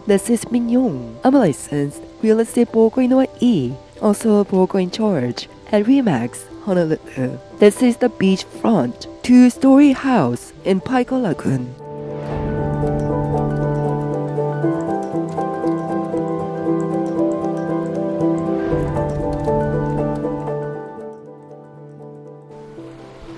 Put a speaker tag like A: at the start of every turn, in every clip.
A: This is Yong. I'm a licensed real estate broker in Hawaii, also a broker in charge at Remax, Honolulu. This is the beachfront, two-story house in Paiko Lagoon.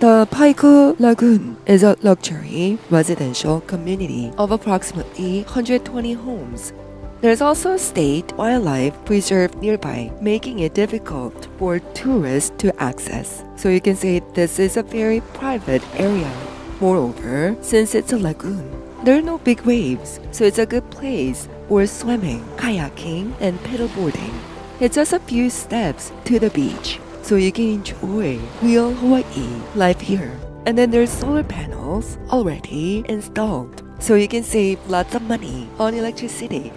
A: The Paiko Lagoon is a luxury residential community of approximately 120 homes. There's also a state wildlife preserve nearby, making it difficult for tourists to access. So you can say this is a very private area. Moreover, since it's a lagoon, there are no big waves, so it's a good place for swimming, kayaking, and paddleboarding. It's just a few steps to the beach, so you can enjoy real Hawaii life here. And then there's solar panels already installed, so you can save lots of money on electricity.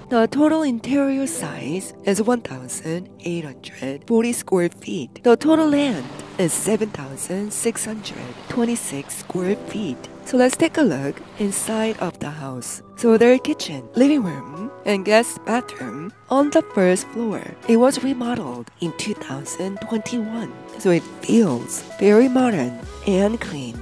A: The total interior size is 1,840 square feet. The total land is 7,626 square feet. So let's take a look inside of the house. So there's a kitchen, living room, and guest bathroom on the first floor. It was remodeled in 2021, so it feels very modern and clean.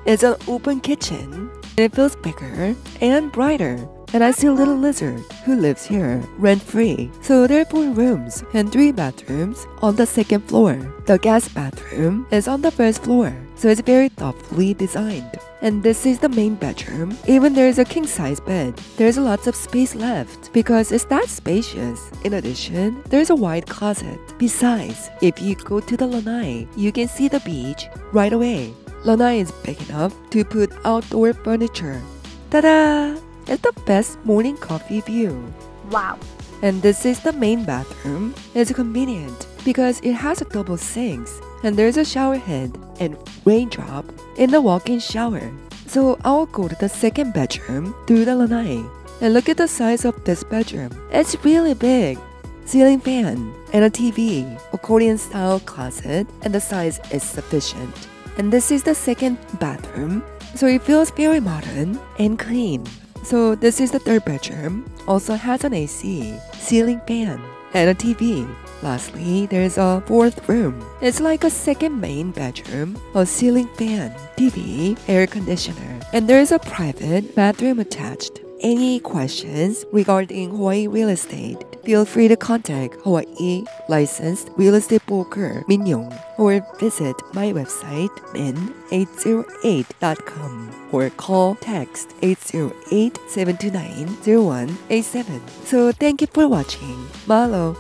A: It's an open kitchen, and it feels bigger and brighter. And I see a little lizard who lives here rent-free. So there are 4 rooms and 3 bathrooms on the second floor. The guest bathroom is on the first floor, so it's very thoughtfully designed. And this is the main bedroom. Even there's a king-size bed, there's lots of space left because it's that spacious. In addition, there's a wide closet. Besides, if you go to the lanai, you can see the beach right away. Lanai is big enough to put outdoor furniture. Ta-da! It's the best morning coffee view.
B: Wow.
A: And this is the main bathroom. It's convenient because it has a double sinks and there's a shower head and raindrop in the walk-in shower. So I'll go to the second bedroom through the lanai. And look at the size of this bedroom. It's really big. Ceiling fan and a TV, accordion style closet, and the size is sufficient. And this is the second bathroom. So it feels very modern and clean. So this is the third bedroom, also has an AC, ceiling fan, and a TV. Lastly, there's a fourth room. It's like a second main bedroom, a ceiling fan, TV, air conditioner, and there's a private bathroom attached. Any questions regarding Hawaii real estate, feel free to contact Hawaii licensed real estate broker Yong or visit my website min808.com or call text 808-729-0187. So thank you for watching. Mahalo.